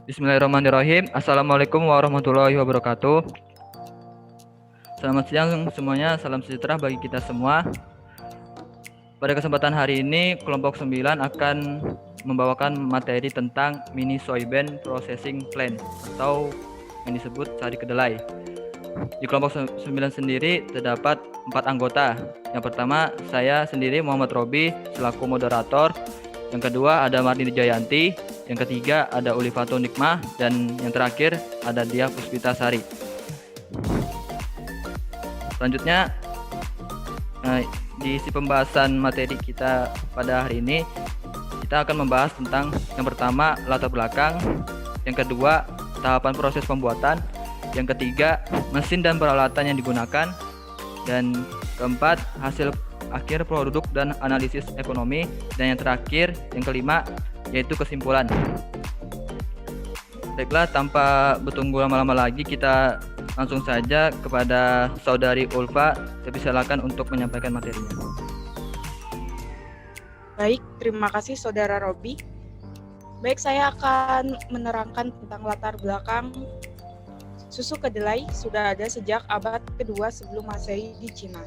Bismillahirrahmanirrahim. Assalamualaikum warahmatullahi wabarakatuh. Selamat siang semuanya, salam sejahtera bagi kita semua. Pada kesempatan hari ini, kelompok 9 akan membawakan materi tentang mini soybean processing plant atau yang disebut sari kedelai. Di kelompok 9 sendiri terdapat 4 anggota. Yang pertama, saya sendiri Muhammad Robi selaku moderator. Yang kedua ada Marni Jayanti. Yang ketiga ada Ulifato Nikmah. Dan yang terakhir ada Dia Puspita Sari. Selanjutnya, di pembahasan materi kita pada hari ini, kita akan membahas tentang yang pertama latar belakang, yang kedua tahapan proses pembuatan, yang ketiga mesin dan peralatan yang digunakan, dan keempat hasil akhir produk dan analisis ekonomi, dan yang terakhir yang kelima yaitu kesimpulan. Baiklah, tanpa bertunggu lama-lama lagi, kita langsung saja kepada Saudari Ulfa. Silakan untuk menyampaikan materinya. Baik, terima kasih Saudara Robi. Baik, saya akan menerangkan tentang latar belakang susu kedelai sudah ada sejak abad kedua sebelum Masehi di Cina.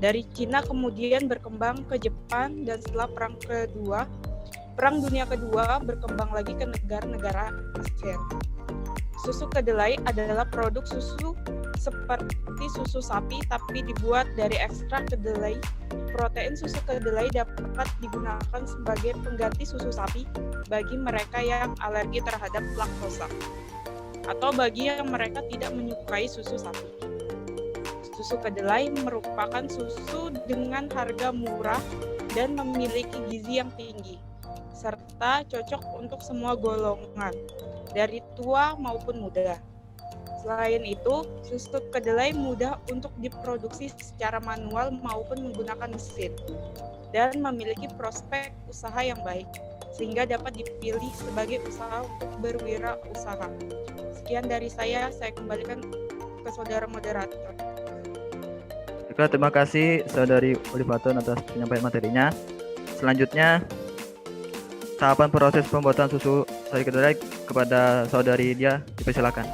Dari Cina kemudian berkembang ke Jepang dan setelah Perang Dunia Kedua berkembang lagi ke negara-negara ASEAN. Susu kedelai adalah produk susu seperti susu sapi tapi dibuat dari ekstrak kedelai. Protein susu kedelai dapat digunakan sebagai pengganti susu sapi bagi mereka yang alergi terhadap laktosa atau bagi yang mereka tidak menyukai susu sapi. Susu kedelai merupakan susu dengan harga murah dan memiliki gizi yang tinggi, serta cocok untuk semua golongan, dari tua maupun muda. Selain itu, susu kedelai mudah untuk diproduksi secara manual maupun menggunakan mesin, dan memiliki prospek usaha yang baik, sehingga dapat dipilih sebagai usaha untuk berwirausaha. Sekian dari saya kembalikan ke saudara moderator. Baiklah, terima kasih Saudari Ulifaton atas penyampaian materinya. Selanjutnya, tahapan proses pembuatan susu sari kedelai kepada Saudari Dia, dipersilakan.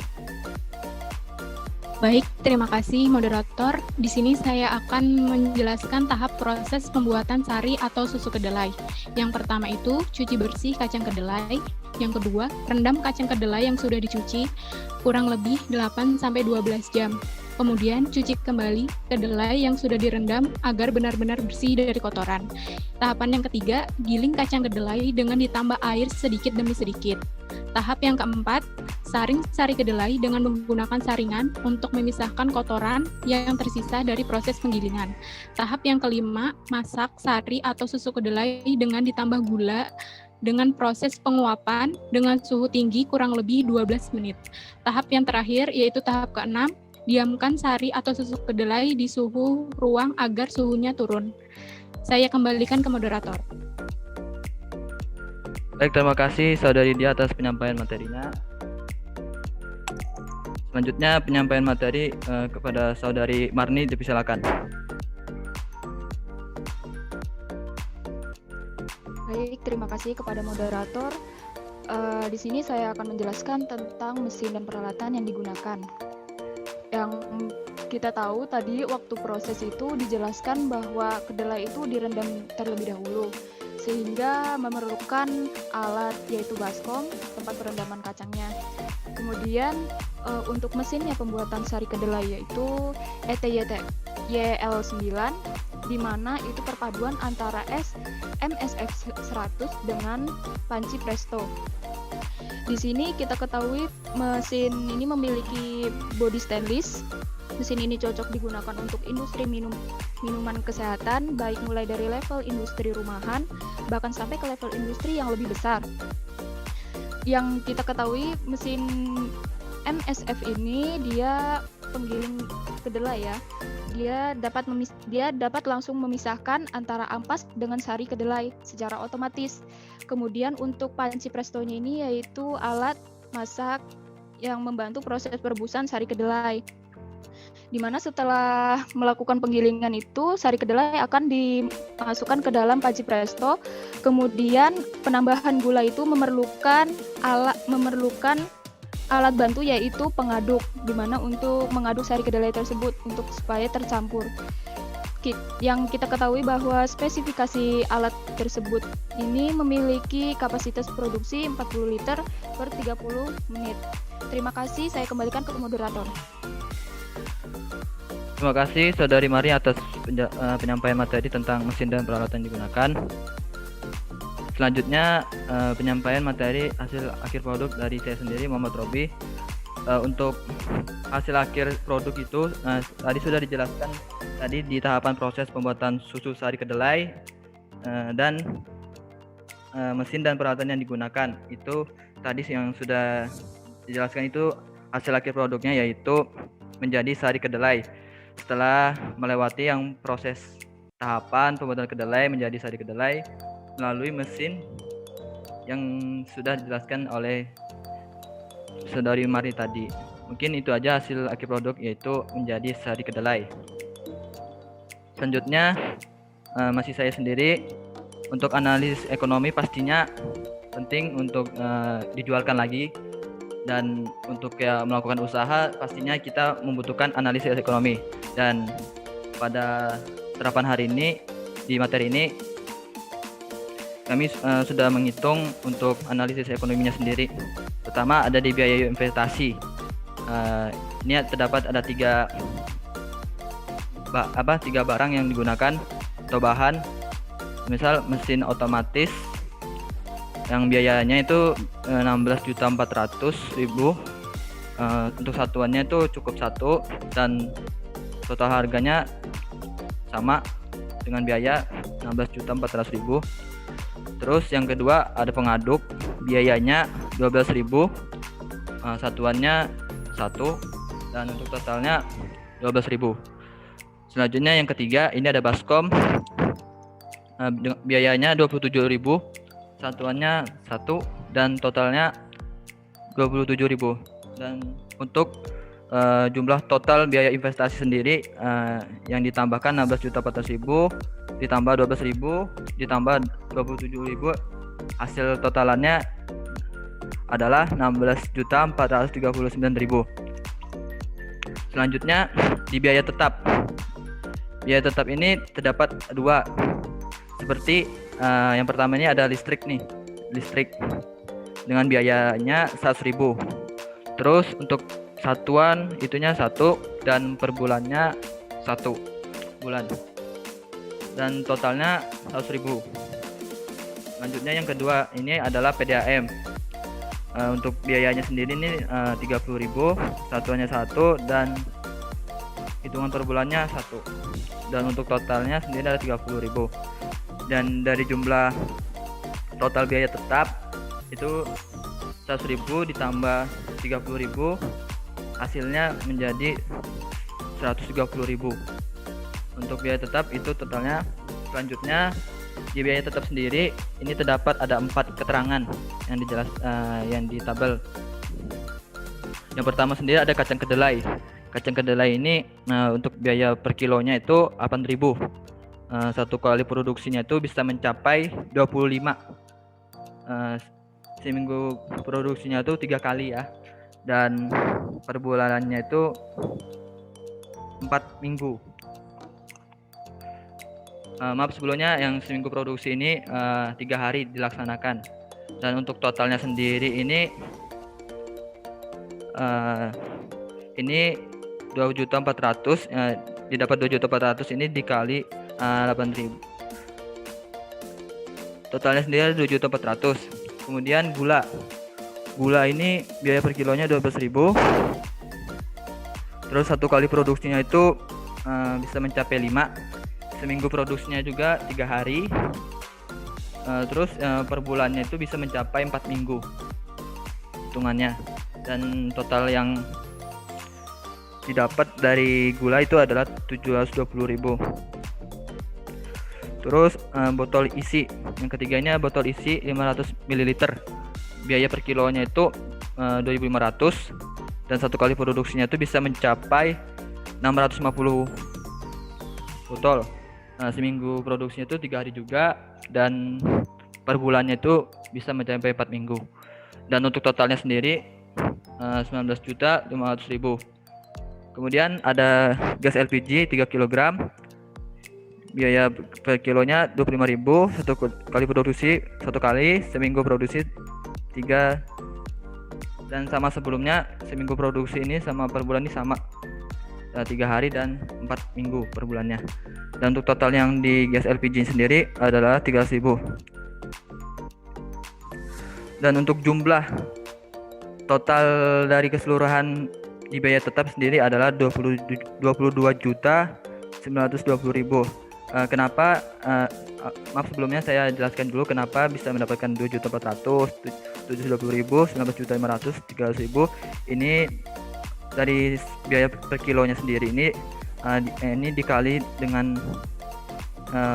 Baik, terima kasih moderator. Di sini saya akan menjelaskan tahap proses pembuatan sari atau susu kedelai. Yang pertama itu cuci bersih kacang kedelai. Yang kedua, rendam kacang kedelai yang sudah dicuci kurang lebih 8-12 jam. Kemudian cuci kembali kedelai yang sudah direndam agar benar-benar bersih dari kotoran. Tahapan yang ketiga, giling kacang kedelai dengan ditambah air sedikit demi sedikit. Tahap yang keempat, saring sari kedelai dengan menggunakan saringan untuk memisahkan kotoran yang tersisa dari proses penggilingan. Tahap yang kelima, masak sari atau susu kedelai dengan ditambah gula dengan proses penguapan dengan suhu tinggi kurang lebih 12 menit. Tahap yang terakhir yaitu tahap keenam, diamkan sari atau susu kedelai di suhu ruang agar suhunya turun. Saya kembalikan ke moderator. Baik, terima kasih Saudari Dia atas penyampaian materinya. Selanjutnya penyampaian materi kepada Saudari Marni, dipersilakan. Baik, terima kasih kepada moderator. Di sini saya akan menjelaskan tentang mesin dan peralatan yang digunakan. Yang kita tahu tadi waktu proses itu dijelaskan bahwa kedelai itu direndam terlebih dahulu, sehingga memerlukan alat yaitu baskom, tempat perendaman kacangnya. Kemudian untuk mesinnya pembuatan sari kedelai yaitu ETYT YL9, di mana itu perpaduan antara MSF 100 dengan panci presto. Di sini kita ketahui mesin ini memiliki bodi stainless. Mesin ini cocok digunakan untuk industri minuman kesehatan, baik mulai dari level industri rumahan, bahkan sampai ke level industri yang lebih besar. Yang kita ketahui mesin MSF ini dia penggiling kedelai ya. Dia dapat langsung memisahkan antara ampas dengan sari kedelai secara otomatis. Kemudian untuk panci prestonya ini yaitu alat masak yang membantu proses perebusan sari kedelai. di mana setelah melakukan penggilingan itu sari kedelai akan dimasukkan ke dalam panci presto. Kemudian penambahan gula itu memerlukan alat bantu yaitu pengaduk, di mana untuk mengaduk sari kedelai tersebut untuk supaya tercampur. Yang kita ketahui bahwa spesifikasi alat tersebut ini memiliki kapasitas produksi 40 liter per 30 menit. Terima kasih, saya kembalikan ke moderator. Terima kasih Saudari Mari atas penyampaian materi tentang mesin dan peralatan yang digunakan. Selanjutnya penyampaian materi hasil akhir produk dari saya sendiri, Muhammad Robi. Untuk hasil akhir produk itu tadi sudah dijelaskan tadi di tahapan proses pembuatan susu sari kedelai dan mesin dan peralatan yang digunakan. Itu tadi yang sudah dijelaskan itu hasil akhir produknya yaitu menjadi sari kedelai. Setelah melewati yang proses tahapan pembuatan kedelai menjadi sari kedelai melalui mesin yang sudah dijelaskan oleh Saudari Mari tadi. Mungkin itu aja hasil akhir produk yaitu menjadi sari kedelai. Selanjutnya masih saya sendiri. Untuk analisis ekonomi pastinya penting untuk dijualkan lagi, dan untuk melakukan usaha pastinya kita membutuhkan analisis ekonomi. Dan pada terapan hari ini di materi ini kami sudah menghitung untuk analisis ekonominya sendiri. Pertama ada di biaya investasi. Ini terdapat ada tiga barang yang digunakan atau bahan. Misal mesin otomatis yang biayanya itu 16.400.000. Untuk satuannya itu cukup satu dan total harganya sama dengan biaya 16.400.000. Terus yang kedua ada pengaduk, biayanya 12.000. Satuannya 1 dan untuk totalnya 12.000. Selanjutnya yang ketiga ini ada baskom. Biayanya 27.000, satuannya 1 dan totalnya 27.000. Dan untuk jumlah total biaya investasi sendiri yang ditambahkan 16.400.000 ditambah 12.000 ditambah 27.000, hasil totalannya adalah 16.439.000. Selanjutnya di biaya tetap. Biaya tetap ini terdapat dua. Seperti yang pertama ini ada listrik dengan biayanya 100.000. Terus untuk satuan itunya 1 dan per bulannya 1 bulan dan totalnya 100.000. Selanjutnya yang kedua ini adalah PDAM. Untuk biayanya sendiri ini 30.000, satuannya 1 dan hitungan per bulannya 1 dan untuk totalnya sendiri ada 30.000. Dan dari jumlah total biaya tetap itu 100.000 ditambah 30.000, hasilnya menjadi 130.000. Untuk biaya tetap itu totalnya. Selanjutnya di biaya tetap sendiri ini terdapat ada 4 keterangan yang di tabel. Yang pertama sendiri ada kacang kedelai. Kacang kedelai ini untuk biaya per kilonya itu 8.000. Satu kali produksinya itu bisa mencapai 25. Seminggu produksinya itu 3 kali ya. Dan per bulanannya itu 4 minggu. Maaf sebelumnya yang seminggu produksi ini 3 hari dilaksanakan. Dan untuk totalnya sendiri ini 2.400.000, didapat 2.400.000 ini dikali 8.000. Totalnya sendiri 2.400.000. Kemudian gula ini biaya per kilonya 12.000. Terus satu kali produksinya itu bisa mencapai 5. Seminggu produksinya juga 3 hari. Terus per bulannya itu bisa mencapai 4 minggu hitungannya. Dan total yang didapat dari gula itu adalah 720.000. Terus botol isi, yang ketiganya botol isi 500 ml. Biaya per kilonya itu 2.500 dan satu kali produksinya itu bisa mencapai 650 botol. Nah, seminggu produksinya itu 3 hari juga, dan per bulannya itu bisa mencapai 4 minggu. Dan untuk totalnya sendiri 19.500.000. Kemudian ada gas LPG 3 kg, biaya per kilonya 25.000, satu kali produksi, satu kali, seminggu produksi 3, dan sama sebelumnya, seminggu produksi ini sama per bulan ini sama, 3 hari dan 4 minggu per bulannya. Dan untuk total yang di gas LPG sendiri adalah 300.000. Dan untuk jumlah total dari keseluruhan di biaya tetap sendiri adalah 22.920.000. Kenapa? Maaf, sebelumnya saya jelaskan dulu kenapa bisa mendapatkan 2.400.000, 720.000, 19.500.000, 300.000. Ini dari biaya per kilonya sendiri ini dikali dengan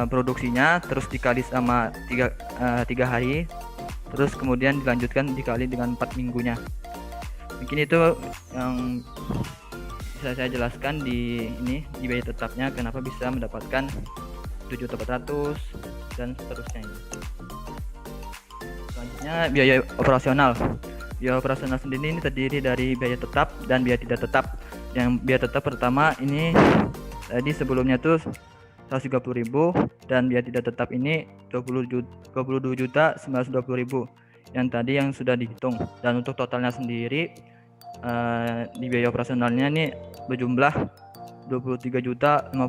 produksinya, terus dikali sama 3 hari, terus kemudian dilanjutkan dikali dengan 4 minggunya. Mungkin itu yang bisa saya jelaskan di biaya tetapnya, kenapa bisa mendapatkan 7.400 dan seterusnya ini. Selanjutnya biaya operasional. Biaya operasional sendiri ini terdiri dari biaya tetap dan biaya tidak tetap. Yang biaya tetap pertama ini tadi sebelumnya tuh 130.000, dan biaya tidak tetap ini 22.920.000 yang tadi yang sudah dihitung. Dan untuk totalnya sendiri di biaya operasionalnya ini berjumlah 23.050.000.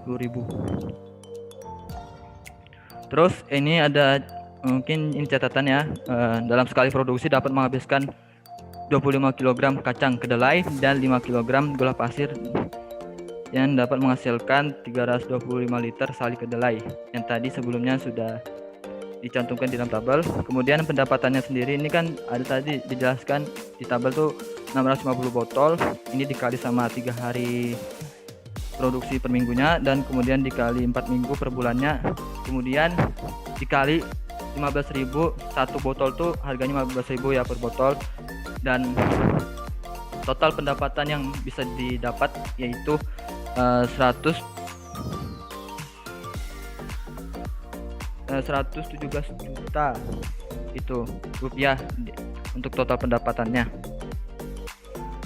Terus ini ada mungkin ini catatan ya, dalam sekali produksi dapat menghabiskan 25 kg kacang kedelai dan 5 kg gula pasir yang dapat menghasilkan 325 liter sari kedelai yang tadi sebelumnya sudah dicantumkan di dalam tabel. Kemudian pendapatannya sendiri ini kan ada tadi dijelaskan di tabel tuh 650 botol, ini dikali sama 3 hari produksi per minggunya, dan kemudian dikali 4 minggu per bulannya, kemudian dikali 15.000, satu botol tuh harganya 15.000 ya per botol. Dan total pendapatan yang bisa didapat yaitu 117 juta itu rupiah untuk total pendapatannya.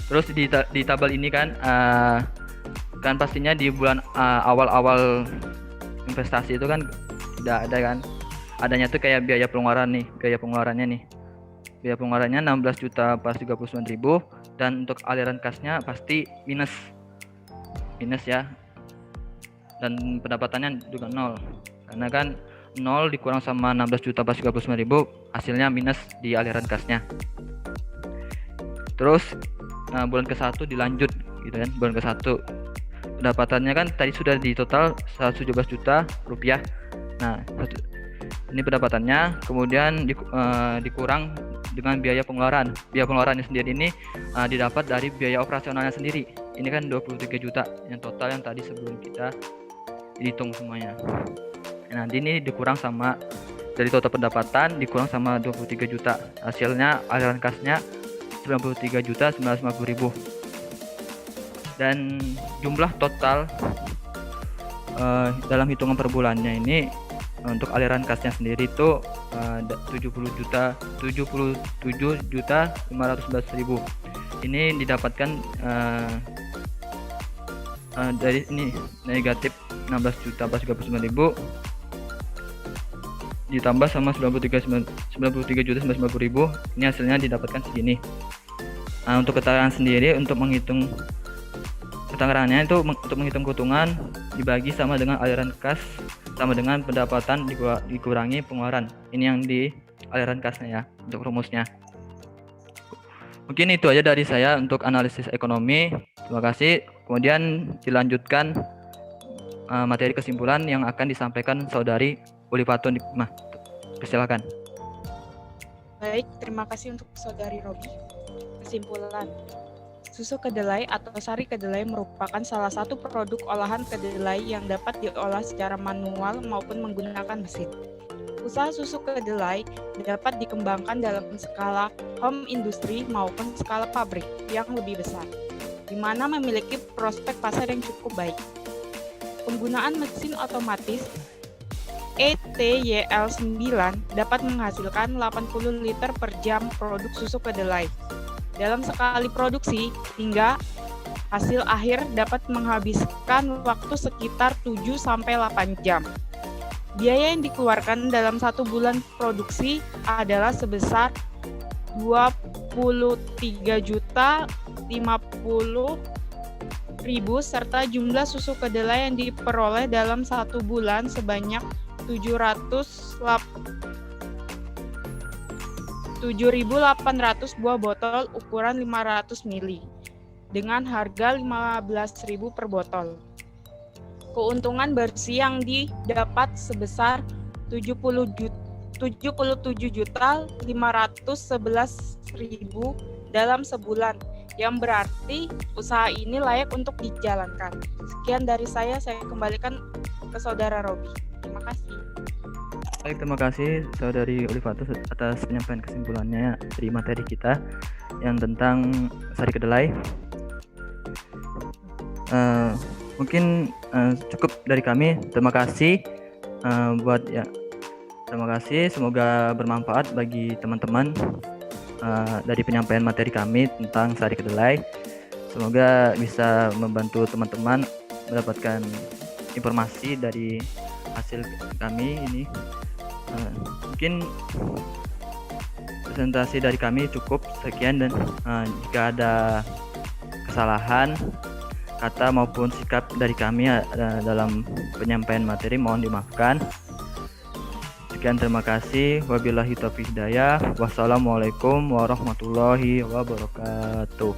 Terus di tabel ini kan pastinya di bulan awal-awal investasi itu kan tidak ada kan, adanya tuh kayak biaya pengeluarannya nih. Biaya pengeluarannya 16.439.000, dan untuk aliran kasnya pasti minus ya. Dan pendapatannya juga 0. Karena kan 0 dikurang sama 16.439.000 hasilnya minus di aliran kasnya. Terus bulan ke-1 dilanjut gitu kan. Bulan ke-1 pendapatannya kan tadi sudah di total 117 juta rupiah. Nah, ini pendapatannya, kemudian dikurang dengan biaya pengeluaran. Biaya pengeluarannya sendiri ini didapat dari biaya operasionalnya sendiri. Ini kan 23 juta yang total yang tadi sebelum kita hitung semuanya. Nah, nanti ini dikurang sama dari total pendapatan dikurang sama 23 juta. Hasilnya aliran kasnya 93.950.000. Dan jumlah total dalam hitungan per bulannya ini untuk aliran kasnya sendiri itu 77.511.000. Ini didapatkan dari ini negatif 16.439.000 ditambah sama 93.950.000. Ini hasilnya didapatkan segini. Nah, untuk keterangan sendiri untuk menghitung keterangannya itu untuk menghitung keuntungan dibagi sama dengan aliran kas sama dengan pendapatan dikurangi pengeluaran. Ini yang di aliran kasnya ya untuk rumusnya. Mungkin itu aja dari saya untuk analisis ekonomi. Terima kasih. Kemudian dilanjutkan materi kesimpulan yang akan disampaikan Saudari Ulifato Nikmah. Silakan. Baik, terima kasih untuk Saudari Robi. Kesimpulan. Susu kedelai atau sari kedelai merupakan salah satu produk olahan kedelai yang dapat diolah secara manual maupun menggunakan mesin. Usaha susu kedelai dapat dikembangkan dalam skala home industry maupun skala pabrik yang lebih besar. di mana memiliki prospek pasar yang cukup baik. Penggunaan mesin otomatis ETYL9 dapat menghasilkan 80 liter per jam produk susu kedelai. Dalam sekali produksi, hingga hasil akhir dapat menghabiskan waktu sekitar 7-8 jam. Biaya yang dikeluarkan dalam 1 bulan produksi adalah sebesar 23.050.000 serta jumlah susu kedelai yang diperoleh dalam 1 bulan sebanyak 7.800 buah botol ukuran 500 ml dengan harga 15.000 per botol. Keuntungan bersih yang didapat sebesar 77.511.000 dalam sebulan, yang berarti usaha ini layak untuk dijalankan. Sekian dari saya kembalikan ke Saudara Robi. Terima kasih. Baik, terima kasih Saudari Olivatus atas penyampaian kesimpulannya dari materi kita yang tentang sari kedelai. Mungkin cukup dari kami. Terima kasih terima kasih. Semoga bermanfaat bagi teman-teman dari penyampaian materi kami tentang sari kedelai. Semoga bisa membantu teman-teman mendapatkan informasi dari hasil kami ini. Mungkin presentasi dari kami cukup sekian, dan jika ada kesalahan kata maupun sikap dari kami dalam penyampaian materi mohon dimaafkan. Sekian, terima kasih. Wabillahi taufiq hidayah. Wassalamualaikum warahmatullahi wabarakatuh.